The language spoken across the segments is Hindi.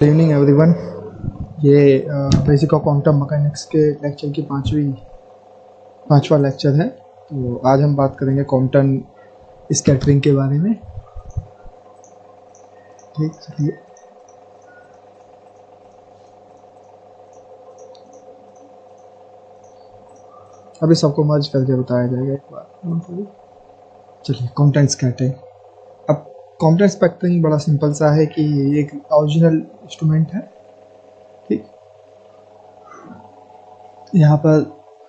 Good evening everyone. ये बेसिक ऑफ क्वांटम मैकेनिक्स के लेक्चर की पांचवा लेक्चर है। तो आज हम बात करेंगे क्वांटम स्कैटरिंग के बारे में। ठीक, चलिए। अभी सबको मर्ज करके बताया जाएगा एक बार। चलिए, क्वांटम स्कैटरिंग। अब क्वांटम स्कैटरिंग बड़ा सिंपल सा है कि ये एक ओरिजिनल इंस्ट्रूमेंट है। ठीक, यहाँ पर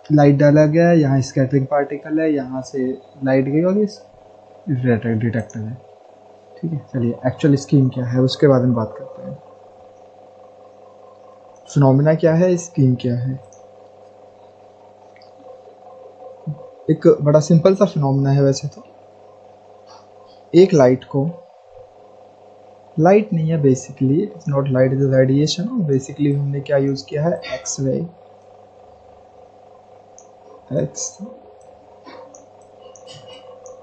लाइट डाला गया है, यहाँ स्कैटरिंग पार्टिकल है, यहाँ से लाइट गई और ये डिटेक्टर है। ठीक है, चलिए एक्चुअल स्कीम क्या है उसके बारे में बात करते हैं। फिनोमेना क्या है, स्कीम क्या है। एक बड़ा सिंपल सा फिनोमेना है वैसे तो। एक लाइट नहीं है basically, it's not light, is radiation. Basically हमने क्या यूज किया है,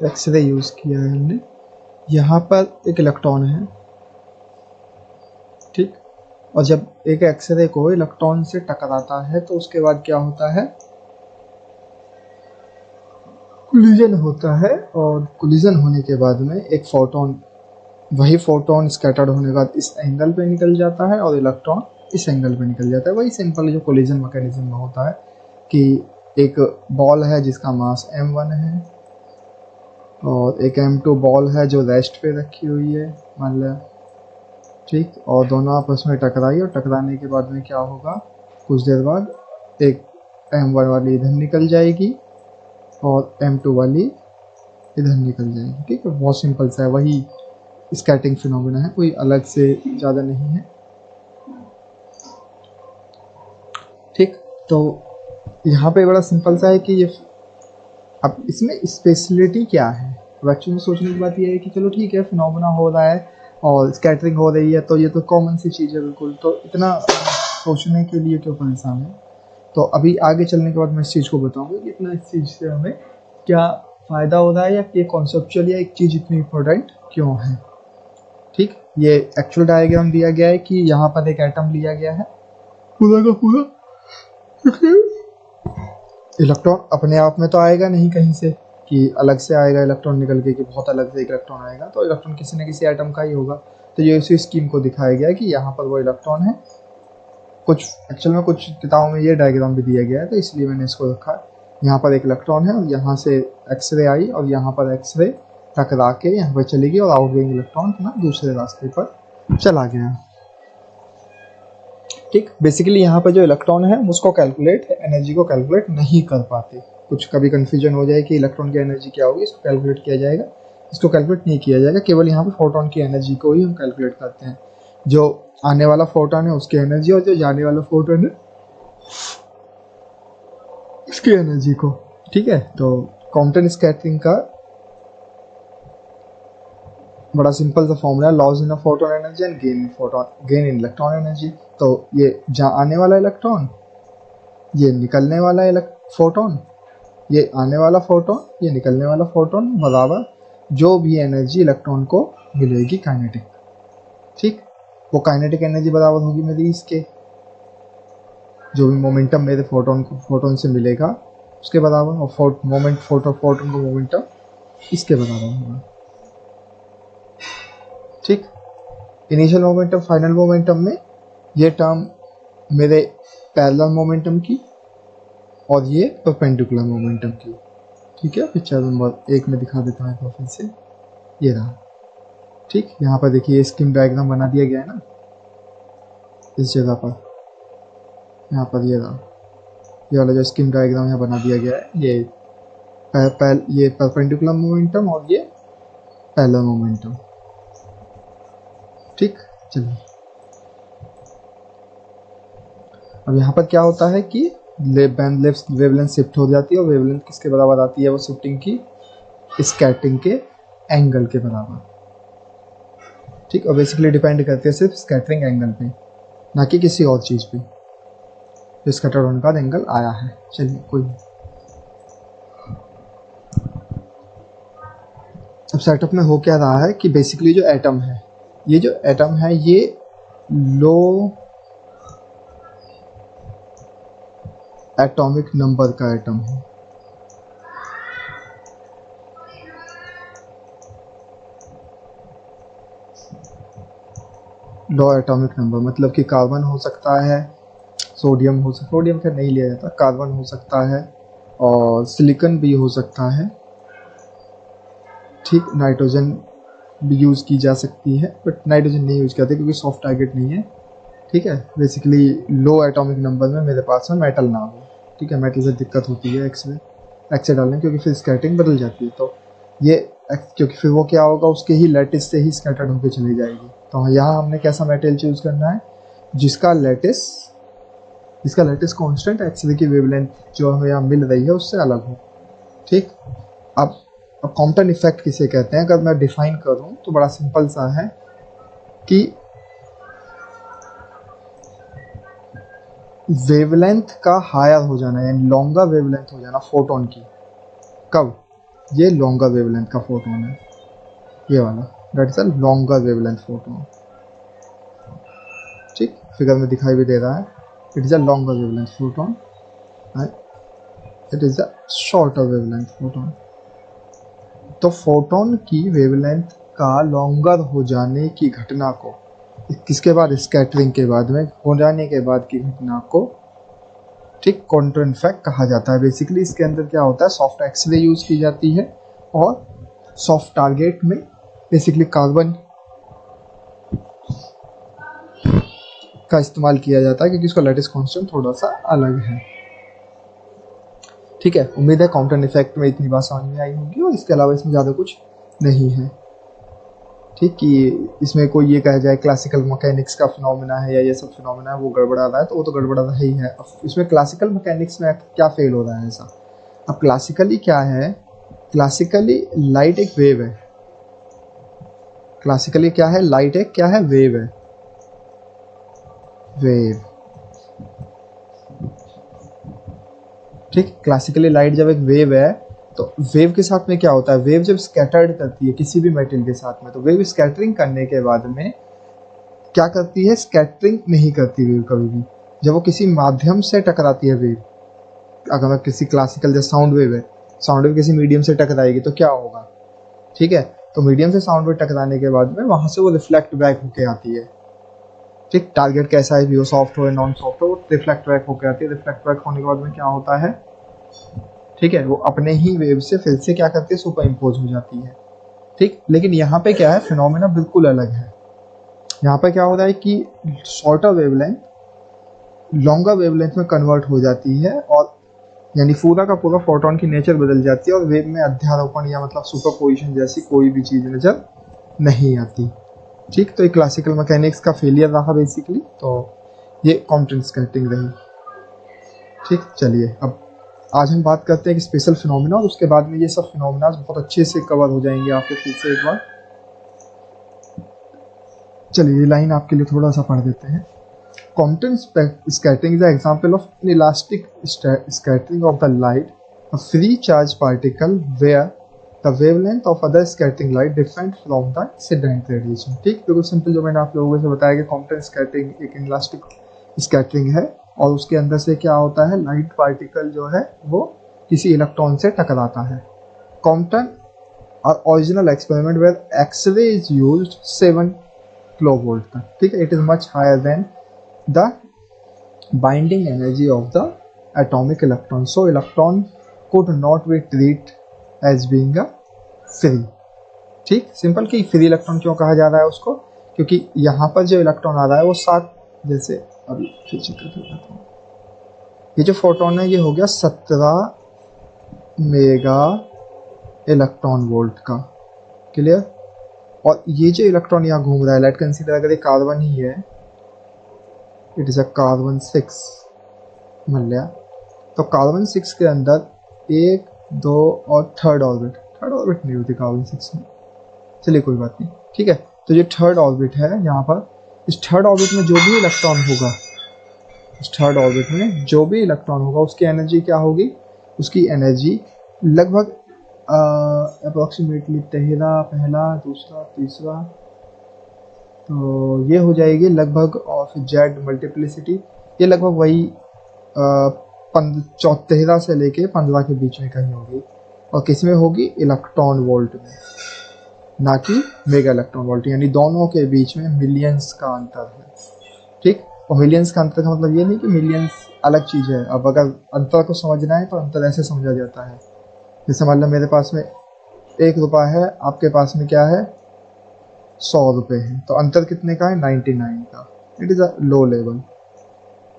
एक्सरे यूज किया है हमने। यहाँ पर एक इलेक्ट्रॉन है, ठीक। और जब एक एक्सरे को इलेक्ट्रॉन से टकराता है तो उसके बाद क्या होता है, कोलिजन होता है। और कोलिजन होने के बाद में एक फोटोन, वही फोटोन स्कैटर्ड होने के बाद इस एंगल पे निकल जाता है और इलेक्ट्रॉन इस एंगल पे निकल जाता है। वही सिंपल जो कोलिजन मैकेनिज्म में होता है कि एक बॉल है जिसका मास m1 है और एक m2 बॉल है जो रेस्ट पे रखी हुई है, मान लिया, ठीक। और दोनों आपस में टकराई और टकराने के बाद में क्या होगा, कुछ देर बाद एक m1 वाली इधर निकल जाएगी और m2 वाली इधर निकल जाएगी। ठीक है, बहुत सिंपल सा है, वही स्कैटरिंग फिनोमेना है, कोई अलग से ज़्यादा नहीं है। ठीक, तो यहाँ पे बड़ा सिंपल सा है कि ये, अब इसमें स्पेशलिटी क्या है। अब एक्चुअली में सोचने की बात ये है कि चलो ठीक है, फिनोमेना हो रहा है और स्कैटरिंग हो रही है तो ये तो कॉमन सी चीज़ है बिल्कुल, तो इतना सोचने के लिए क्यों परेशान है। तो अभी आगे चलने के बाद मैं इस चीज़ को बताऊंगा कि इतना इस चीज़ से हमें क्या फ़ायदा हो रहा है या ये कॉन्सेप्चुअल या एक चीज़ इतनी इम्पोर्टेंट क्यों है। ठीक, ये एक्चुअल डायग्राम दिया गया है कि यहाँ पर एक एटम लिया गया है पूरा का पूरा। इलेक्ट्रॉन अपने आप में तो आएगा नहीं कहीं से कि अलग से आएगा इलेक्ट्रॉन निकल के, कि बहुत अलग से इलेक्ट्रॉन आएगा, तो इलेक्ट्रॉन किसी न किसी एटम का ही होगा। तो ये उसी स्कीम को दिखाया गया है कि यहाँ पर वो इलेक्ट्रॉन है। कुछ एक्चुअल में कुछ किताबों में ये डायग्राम भी दिया गया है तो इसलिए मैंने इसको रखा है। यहाँ पर एक इलेक्ट्रॉन है और यहाँ से एक्सरे आई और यहाँ पर एक्सरे टकरा के यहाँ पर चली गई और आउटगोइंग इलेक्ट्रॉन अपना दूसरे रास्ते पर चला गया। ठीक, बेसिकली यहाँ पर जो इलेक्ट्रॉन है उसको कैलकुलेट, एनर्जी को कैलकुलेट नहीं कर पाते। कुछ कभी कन्फ्यूजन हो जाए कि इलेक्ट्रॉन की एनर्जी क्या होगी, इसको कैलकुलेट किया जाएगा, इसको कैलकुलेट नहीं किया जाएगा। केवल यहाँ पर फोटोन की एनर्जी को ही हम कैलकुलेट करते हैं। जो आने वाला फोटोन है उसकी एनर्जी और जो जाने वाला फोटोन है उसकी एनर्जी को। ठीक है, तो क्वांटम स्कैटरिंग का बड़ा सिंपल सा फॉर्मूला है, loss in photon energy and gain in electron energy. तो ये आने वाला इलेक्ट्रॉन, ये निकलने वाला फोटोन, ये आने वाला फोटोन, ये निकलने वाला फोटोन बराबर जो भी एनर्जी इलेक्ट्रॉन को मिलेगी काइनेटिक। ठीक, वो काइनेटिक एनर्जी बराबर होगी मेरी इसके, जो भी मोमेंटम मेरे फोटोन से मिलेगा उसके बराबर, और फोटोन को मोमेंटम इसके बराबर होगा। ठीक, इनिशियल मोमेंटम फाइनल मोमेंटम में ये टर्म मेरे पैरेलल मोमेंटम की और ये परपेंडिकुलर मोमेंटम की। ठीक है, पिक्चर नंबर 1 में दिखा देता हूँ फिर से, ये रहा। ठीक, यहाँ पर देखिए स्कीम डायग्राम बना दिया गया है ना इस जगह पर, यहाँ पर ये रहा, ये वाला जो स्कीम डायग्राम यहाँ बना दिया गया है, ये परपेंडिकुलर मोमेंटम और ये पैरेलल मोमेंटम। ठीक, चलिए अब यहाँ पर क्या होता है कि वेवलेंथ शिफ्ट हो जाती है और वेवलेंथ किसके बराबर आती है, वो शिफ्टिंग की स्कैटरिंग के एंगल के बराबर। ठीक, और बेसिकली डिपेंड करती है सिर्फ स्कैटरिंग एंगल पे, ना कि किसी और चीज़ पे जो स्कैटर होने का एंगल आया है। चलिए कोई नहीं। अब सेटअप में हो क्या रहा है कि बेसिकली जो एटम है, ये जो एटम है ये लो एटॉमिक नंबर का एटम है। लो एटॉमिक नंबर मतलब कि कार्बन हो सकता है, सोडियम का नहीं लिया जाता, कार्बन हो सकता है और सिलिकॉन भी हो सकता है, ठीक। नाइट्रोजन भी यूज़ की जा सकती है, बट नाइट्रोजन नहीं यूज़ करते क्योंकि सॉफ्ट टारगेट नहीं है, ठीक है। बेसिकली लो एटॉमिक नंबर में मेरे पास में मेटल ना हो, ठीक है। मेटल से दिक्कत होती है एक्स रे डालने, क्योंकि फिर स्कैटरिंग बदल जाती है। तो ये क्योंकि फिर वो क्या होगा, उसके ही लैटिस से ही स्कैटर्ड होकर चली जाएगी। तो यहाँ हमने कैसा मेटल चूज़ करना है, जिसका लैटिस कांस्टेंट एक्स-रे की वेवलेंथ जो हमें यहाँ मिल रही है उससे अलग हो, ठीक। अब कॉम्पटन इफेक्ट किसे कहते हैं, अगर मैं डिफाइन करूँ तो बड़ा सिंपल सा है कि वेवलेंथ का हायर हो जाना, यानी लॉन्गर वेवलेंथ हो जाना फोटोन की। कब? ये लॉन्गर वेवलेंथ का फोटोन है, ये वाला, that is a longer wavelength photon, ठीक। फिगर में दिखाई भी दे रहा है, it is a longer wavelength photon, it is a shorter wavelength photon. तो फोटोन की वेवलेंथ का लॉन्गर हो जाने की घटना को, किसके बाद, स्कैटरिंग के बाद में हो जाने के बाद की घटना को, ठीक, क्वांटम इफेक्ट कहा जाता है। बेसिकली इसके अंदर क्या होता है, सॉफ्ट एक्सरे यूज़ की जाती है और सॉफ्ट टारगेट में बेसिकली कार्बन का इस्तेमाल किया जाता है, क्योंकि उसका लैटिस कांस्टेंट थोड़ा सा अलग है, ठीक है। उम्मीद है क्वांटम इफेक्ट में इतनी बात समझ में आई होगी, और इसके अलावा इसमें ज़्यादा कुछ नहीं है, ठीक। कि इसमें कोई ये कहा जाए क्लासिकल मैकेनिक्स का फिनोमेना है या ये सब फिनोमेना है वो गड़बड़ा रहा है, तो वो तो गड़बड़ा रहा ही है। अब इसमें क्लासिकल मैकेनिक्स में क्या फेल हो रहा है ऐसा। अब क्लासिकली क्या है, क्लासिकली लाइट एक वेव है, क्लासिकली क्या है, लाइट एक क्या है, वेव है, वेव, ठीक। क्लासिकली लाइट जब एक वेव है, तो वेव के साथ में क्या होता है, वेव जब स्कैटर्ड करती है किसी भी मेटेरियल के साथ में, तो वेव स्कैटरिंग करने के बाद में क्या करती है, स्कैटरिंग नहीं करती वेव कभी भी। जब वो किसी माध्यम से टकराती है वेव, अगर मैं किसी क्लासिकल जैसे साउंड वेव है, साउंड वेव किसी मीडियम से टकराएगी तो क्या होगा, ठीक है। तो मीडियम से साउंड वेव टकराने के बाद में वहां से वो रिफ्लेक्ट बैक होके आती है, ठीक। टारगेट कैसा है भी हो, सॉफ्ट हो या नॉन सॉफ्ट हो, रिफ्लेक्ट बैक होके आती है। रिफ्लेक्ट बैक होने के बाद में क्या होता है, ठीक है, वो अपने ही वेव से फिर से क्या करती है, सुपर इम्पोज हो जाती है, ठीक। लेकिन यहाँ पे क्या है, फिनोमेना बिल्कुल अलग है। यहाँ पे क्या हो रहा है कि शॉर्टर वेवलेंथ लॉन्गर वेवलेंथ में कन्वर्ट हो जाती है, और यानी पूरा का पूरा फोटोन की नेचर बदल जाती है, और वेव में अध्यारोपण या मतलब सुपरपोजिशन जैसी कोई भी चीज़ नजर नहीं आती, ठीक। तो ये क्लासिकल मैकेनिक्स का फेलियर रहा बेसिकली, तो ये क्वांटम स्कैटरिंग रही, ठीक। चलिए अब आज हम बात करते हैं एक स्पेशल फिनोमेना, और उसके बाद में ये सब फिनोमेना बहुत अच्छे से कवर हो जाएंगे आपके फिर से एक बार। चलिए ये लाइन आपके लिए थोड़ा सा पढ़ देते हैं। Compton scattering is an example of inelastic scattering of the light, a free charge particle where the wavelength of other scattering light different from the incident radiation, ठीक। बिल्कुल सिंपल जो मैंने आप लोगों से बताया कि Compton scattering एक इनलास्टिक स्कैटरिंग है, और उसके अंदर से क्या होता है, लाइट पार्टिकल जो है वो किसी इलेक्ट्रॉन से टकराता है। Compton original experiment where X-ray is used 7 kilovolt तक, ठीक है। It is much higher than the binding energy of the atomic electron, so electron could not be treated as being a free, ठीक। सिंपल कि फ्री इलेक्ट्रॉन क्यों कहा जा रहा है उसको, क्योंकि यहाँ पर जो इलेक्ट्रॉन आ रहा है वो 7, जैसे अभी फिर चेक करके बताता हूँ, ये जो फोटोन है ये हो गया 17 मेगा इलेक्ट्रॉन वोल्ट का, क्लियर। और ये जो इलेक्ट्रॉन यहाँ घूम रहा है, लेट कंसीडर अगर ये कार्बन ही है, इट इज अ कार्बन 6 मान लिया, तो कार्बन 6 के अंदर 1, 2 और थर्ड ऑर्बिट नहीं होती कार्बन 6 में, चलिए कोई बात नहीं, ठीक है। तो ये थर्ड ऑर्बिट है यहाँ पर, इस थर्ड ऑर्बिट में जो भी इलेक्ट्रॉन होगा, इस थर्ड ऑर्बिट में जो भी इलेक्ट्रॉन होगा उसकी एनर्जी क्या होगी, उसकी एनर्जी लगभग अप्रोक्सीमेटली पहला, दूसरा, तीसरा, तो ये हो जाएगी लगभग ऑफ जेड मल्टीप्लिसिटी, ये लगभग वही 13 से लेके 15 के बीच में कहीं होगी, और किस में होगी, इलेक्ट्रॉन वोल्ट में, ना कि मेगा इलेक्ट्रॉन वोल्ट, यानी दोनों के बीच में मिलियंस का अंतर है। ठीक, और मिलियंस का अंतर का मतलब ये नहीं कि मिलियंस अलग चीज़ है। अब अगर अंतर को समझना है तो अंतर ऐसे समझा जाता है, जैसे मान लो मेरे पास में 1 रुपया है, आपके पास में क्या है, 100 रुपये है, तो अंतर कितने का है, 99 का। It is a low level.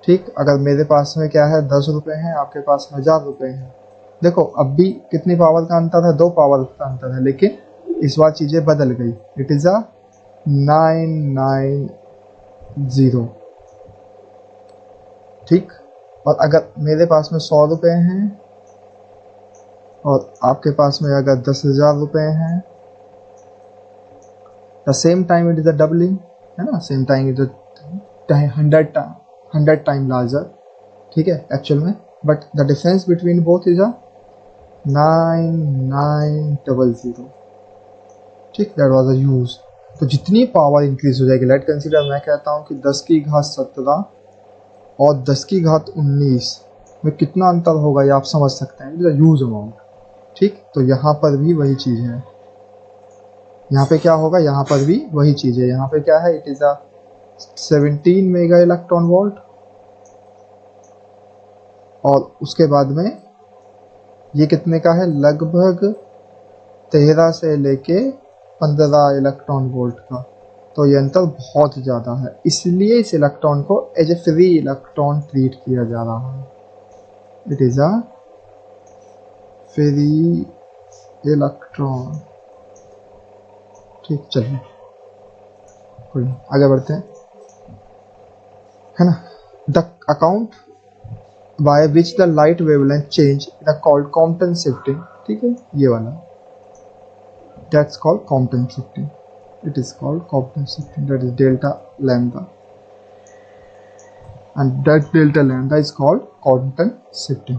ठीक, अगर मेरे पास में क्या है, 10 रुपये हैं, आपके पास 1000 रुपये हैं, देखो अब भी कितनी पावर का अंतर है, 2 पावर का अंतर है, लेकिन इस बार चीज़ें बदल गई। इट इज़ अ 990। ठीक, और अगर मेरे पास में 100 रुपये हैं और आपके पास में अगर 10,000 रुपये हैं, the same time it is a doubling, है ना, same time it is 100 time larger. ठीक है एक्चुअल में, but the difference between both is a 9900। ठीक, दैट वाज अ यूज। तो जितनी पावर इंक्रीज हो जाएगी, लेट कंसीडर मैं कहता हूँ कि 10 की घात 17 और 10 की घात 19 में कितना अंतर होगा, ये आप समझ सकते हैं, it is a huge amount. ठीक, तो यहाँ पर भी वही चीज़ है, यहाँ पे क्या होगा, यहाँ पर भी वही चीज़ है। यहाँ पे क्या है, it is a 17 mega electron volt, और उसके बाद में ये कितने का है, लगभग 13 से लेके 15 इलेक्ट्रॉन वोल्ट का। तो ये अंतर बहुत ज़्यादा है, इसलिए इस इलेक्ट्रॉन को as a free electron treat किया जा रहा है। It is a free electron. ठीक, चलिए कोई नहीं, आगे बढ़ते हैं, है ना। The account by which the light wavelength change the called Compton shifting. ठीक है, ये वाला, that's called Compton shifting. It is called Compton shifting, that is delta lambda, and that delta lambda is called Compton shifting.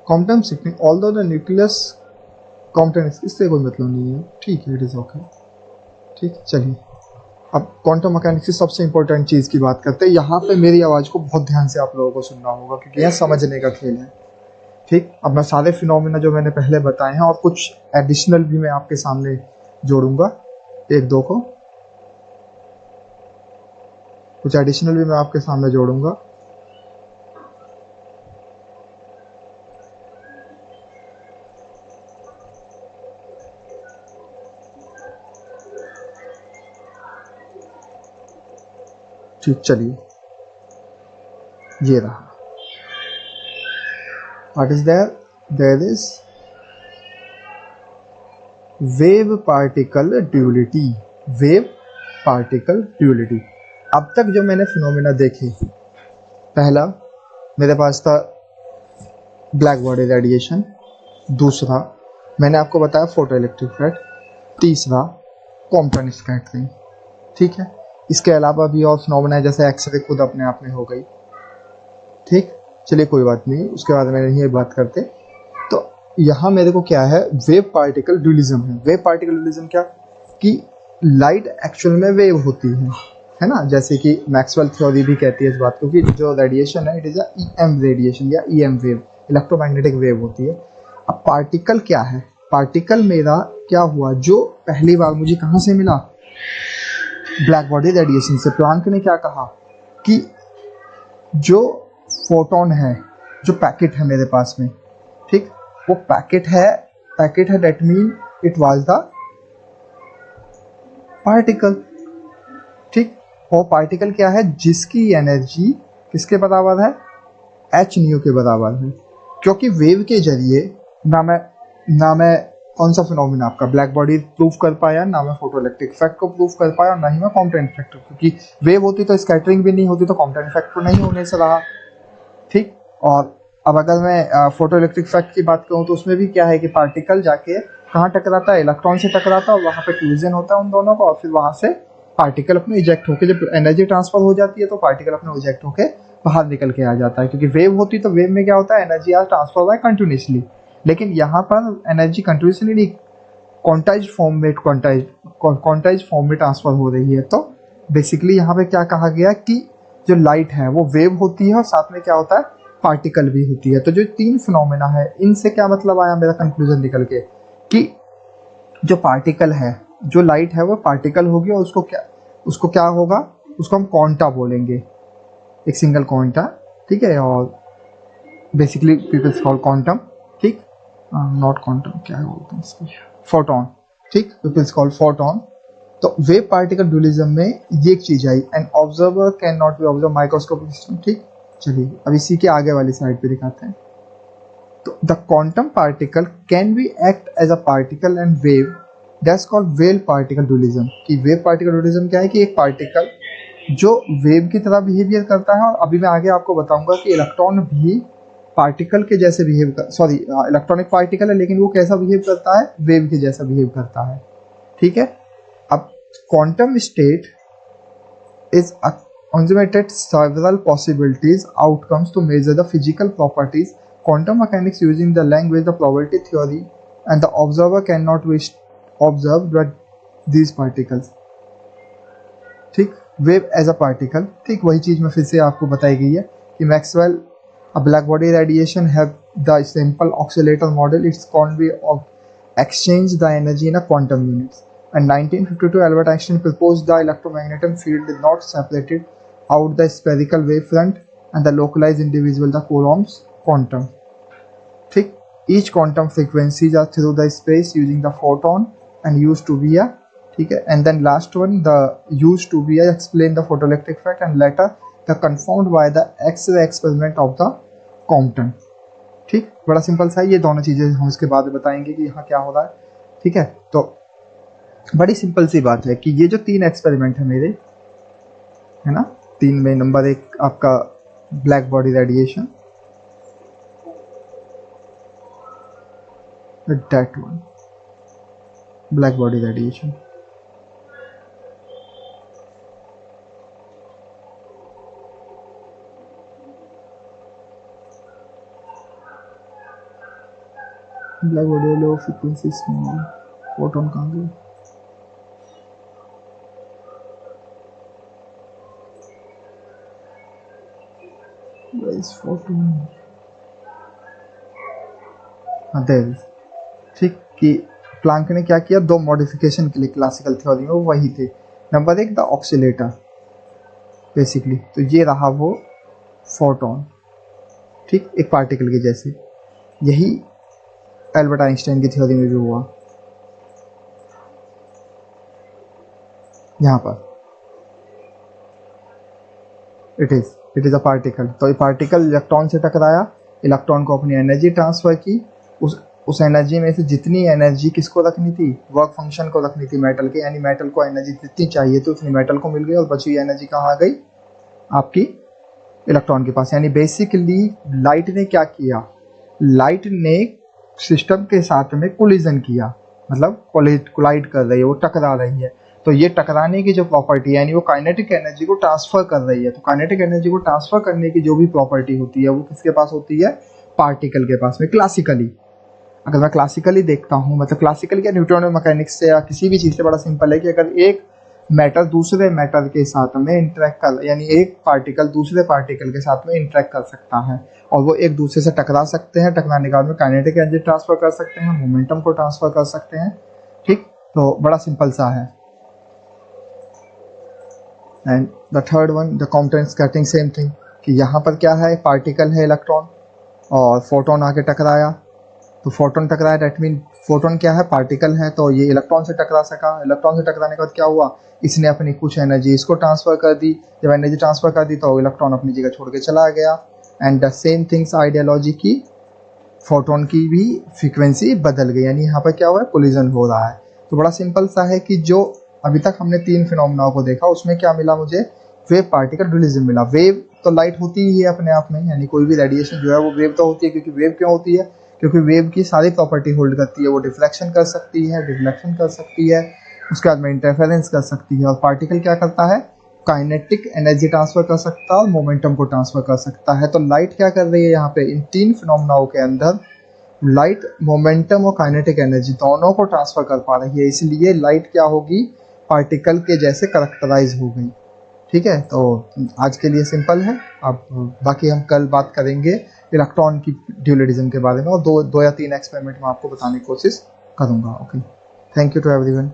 Compton shifting, although the nucleus Compton, इससे कोई मतलब नहीं है। ठीक है, इट इज ओके। ठीक, चलिए अब क्वांटम मैकेनिक्स की सबसे इंपॉर्टेंट चीज़ की बात करते हैं। यहाँ पे मेरी आवाज़ को बहुत ध्यान से आप लोगों को सुनना होगा, क्योंकि यह समझने का खेल है। ठीक, अब मैं सारे फिनोमिना जो मैंने पहले बताए हैं और कुछ एडिशनल भी मैं आपके सामने जोड़ूंगा, एक दो को कुछ एडिशनल भी मैं आपके सामने जोड़ूंगा। ठीक, चलिए ये रहा। What is there, there is wave particle duality. Wave particle duality, अब तक जो मैंने फिनोमिना देखे, पहला मेरे पास था ब्लैक बॉडी रेडिएशन, दूसरा मैंने आपको बताया फोटो इलेक्ट्रिक इफेक्ट, तीसरा कॉम्पटन स्कैटरिंग। ठीक है, इसके अलावा भी और फिनोमिना है, जैसे एक्सरे खुद अपने आप में हो गई। ठीक, चलिए कोई बात नहीं, उसके बाद में नहीं बात करते। तो यहाँ मेरे को क्या है, वेव पार्टिकल ड्यूलिज्म है। वेव पार्टिकल ड्यूलिज्म क्या, कि लाइट एक्चुअल में वेव होती है ना, जैसे कि मैक्सवेल थ्योरी भी कहती है इस बात को, कि जो रेडिएशन है it is a EM radiation या ईएम वेव, इलेक्ट्रोमैग्नेटिक वेव होती है। अब पार्टिकल क्या है, पार्टिकल मेरा क्या हुआ, जो पहली बार मुझे कहाँ से मिला, ब्लैक बॉडी रेडिएशन से। प्लांक ने क्या कहा कि जो फोटोन है, जो पैकेट है मेरे पास में, ठीक, वो पैकेट है, that mean it was the particle. ठीक, वो पार्टिकल क्या है, जिसकी एनर्जी किसके बराबर है, एच न्यू के बराबर है। क्योंकि वेव के जरिए ना मैं कौन सा फिनोमिना आपका ब्लैक बॉडी प्रूफ कर पाया, ना मैं फोटो इलेक्ट्रिक इफेक्ट को प्रूफ कर पाया, और ना ही मैं कॉम्पटन इफेक्ट को, क्योंकि वेव होती तो स्कैटरिंग भी नहीं होती, तो कॉम्पटन इफेक्ट तो नहीं होने से रहा। ठीक, और अब अगर मैं फोटो इलेक्ट्रिक इफेक्ट की बात करूँ, तो उसमें भी क्या है कि पार्टिकल जाके कहाँ टकराता है, इलेक्ट्रॉन से टकराता है, और वहाँ पे फ्यूजन होता है उन दोनों का, और फिर वहाँ से पार्टिकल अपने इजेक्ट होके, जब एनर्जी ट्रांसफर हो जाती है तो पार्टिकल अपने इजेक्ट होके बाहर निकल के आ जाता है। क्योंकि वेव होती तो वेव में क्या होता है, एनर्जी आज ट्रांसफर हुआ है कंटिन्यूसली, लेकिन यहाँ पर एनर्जी कंटिन्यूसली नहीं, क्वांटाइज्ड फॉर्म में क्वांटाइज फॉर्म में ट्रांसफर हो रही है। तो बेसिकली यहाँ पे क्या कहा गया कि जो लाइट है वो वेव होती है और साथ में क्या होता है, पार्टिकल भी होती है। तो जो तीन फिनोमेना है इनसे क्या मतलब आया मेरा कंक्लूजन निकल के कि जो पार्टिकल है, जो लाइट है वो पार्टिकल होगी और उसको क्या होगा, उसको हम क्वांटा बोलेंगे, एक सिंगल क्वांटा, ठीक है। और बेसिकली पीपल्स कॉल क्वांटम, ठीक, नॉट क्वांटम, क्या बोलते हैं इसको, फोटोन, ठीक, पीपल्स कॉल फोटोन। तो वेव पार्टिकल ड्यूलिज्म में ये एक चीज आई, and observer can not be observe microscopic system, ठीक। चलिए अब इसी के आगे वाली साइड पे दिखाते हैं। तो the quantum particle can be act as a particle and wave, that's called wave particle dualism. कि वेव पार्टिकल ड्यूलिज्म क्या है कि एक पार्टिकल जो वेव की तरह बिहेवियर करता है, और अभी मैं आगे आपको बताऊंगा कि इलेक्ट्रॉन भी पार्टिकल के जैसे बिहेव कर, सॉरी इलेक्ट्रॉनिक पार्टिकल है लेकिन वो कैसा बिहेव करता है, वेव के जैसा बिहेव करता है, ठीक है। अब quantum state is conjugated several possibilities outcomes to measure the physical properties. Quantum mechanics using the language the probability theory, and the observer cannot be observed but these particles, ठीक। वेव एज अ पार्टिकल, ठीक, वही चीज में फिर से आपको बताई गई है कि Maxwell a black body radiation have the simple oscillator model, it's can't be exchange the energy in a quantum units. In 1952, Albert Einstein proposed the electromagnetic field is not separated out the spherical wavefront and the localized individual, the Coulomb's quantum. ठीक, each quantum frequencies are through the space using the photon and used to be a, ठीक है। And then last one, the used to be a explain the photoelectric effect and later the confirmed by the X-ray experiment of the Compton, ठीक। बड़ा सिंपल सा है, ये दोनों चीजें हम इसके बाद बताएंगे कि यहाँ क्या हो रहा है, ठीक है। तो बड़ी सिंपल सी बात है कि ये जो तीन एक्सपेरिमेंट है मेरे, है ना, तीन में नंबर एक आपका black body radiation, that one black body radiation, black body low frequency small photon कहाँ गए, फोटोन, हाँ देयर, ठीक। कि प्लैंक ने क्या किया, दो मॉडिफिकेशन के लिए क्लासिकल थ्योरी में, वो वही थे। नंबर एक द ऑक्सीलेटर बेसिकली, तो ये रहा वो फोटोन, ठीक, एक पार्टिकल के जैसे। यही एल्बर्ट आइंस्टाइन की थ्योरी में भी हुआ, यहाँ पर इट इज अ पार्टिकल। तो ये पार्टिकल इलेक्ट्रॉन से टकराया, इलेक्ट्रॉन को अपनी एनर्जी ट्रांसफर की, उस एनर्जी में से जितनी एनर्जी किसको रखनी थी, वर्क फंक्शन को रखनी थी मेटल के, यानी मेटल को एनर्जी जितनी चाहिए थी उतनी मेटल को मिल गई और बची हुई एनर्जी कहाँ आ गई, आपकी इलेक्ट्रॉन के पास। यानी बेसिकली लाइट ने क्या किया, लाइट ने सिस्टम के साथ में कोलिजन किया, मतलब कोलाइड कर रही है, वो टकरा रही है। तो ये टकराने की जो प्रॉपर्टी है, यानी वो काइनेटिक एनर्जी को ट्रांसफर कर रही है। तो काइनेटिक एनर्जी को ट्रांसफर करने की जो भी प्रॉपर्टी होती है वो किसके पास होती है, पार्टिकल के पास में। क्लासिकली अगर मैं क्लासिकली देखता हूँ, मतलब क्लासिकल या न्यूटन मैकेनिक्स से या किसी भी चीज़ से बड़ा सिंपल है कि अगर एक मैटर दूसरे मैटर के साथ में इंटरेक्ट कर, यानी एक पार्टिकल दूसरे पार्टिकल के साथ में इंटरेक्ट कर सकता है और वो एक दूसरे से टकरा सकते हैं, टकराने के बाद में काइनेटिक एनर्जी ट्रांसफर कर सकते हैं, मोमेंटम को ट्रांसफर कर सकते हैं, ठीक। तो बड़ा सिंपल सा है। And the third one the Compton scattering, same thing, कि यहाँ पर क्या है, पार्टिकल है इलेक्ट्रॉन और फोटोन आके टकराया, तो फोटोन टकराया, डेट मीन फोटोन क्या है, पार्टिकल है, तो ये इलेक्ट्रॉन से टकरा सका। इलेक्ट्रॉन से टकराने के बाद क्या हुआ, इसने अपनी कुछ एनर्जी इसको ट्रांसफर कर दी, जब एनर्जी ट्रांसफर कर दी तो इलेक्ट्रॉन अपनी जगह छोड़ के चला गया। And the same things ideology की, फोटोन की भी फ्रीक्वेंसी बदल गई, यानी यहाँ पर क्या हुआ है, कोलिजन हो रहा है। तो बड़ा सिंपल सा है कि जो अभी तक हमने तीन फिनोमेना को देखा उसमें क्या मिला मुझे, वेव पार्टिकल ड्यूलिज्म मिला। वेव तो लाइट होती ही है अपने आप में, यानी कोई भी रेडिएशन जो है वो वेव तो होती है, क्योंकि वेव क्यों होती है, क्योंकि वेव की सारी प्रॉपर्टी होल्ड करती है। वो डिफ्लेक्शन कर सकती है, डिफ्लेक्शन कर सकती है, उसके बाद में इंटरफेरेंस कर सकती है। और पार्टिकल क्या करता है, काइनेटिक एनर्जी ट्रांसफर कर सकता है और मोमेंटम को ट्रांसफर कर सकता है। तो लाइट क्या कर रही है यहाँ पे, इन तीन फिनोमेनाओं के अंदर लाइट मोमेंटम और काइनेटिक एनर्जी दोनों को ट्रांसफर कर पा रही है, इसलिए लाइट क्या होगी, पार्टिकल के जैसे करैक्टराइज हो गई। ठीक है, तो आज के लिए सिंपल है। अब बाकी हम कल बात करेंगे इलेक्ट्रॉन की ड्यूलिज्म के बारे में, और दो या तीन एक्सपेरिमेंट में आपको बताने की कोशिश करूंगा। Okay, thank you to everyone.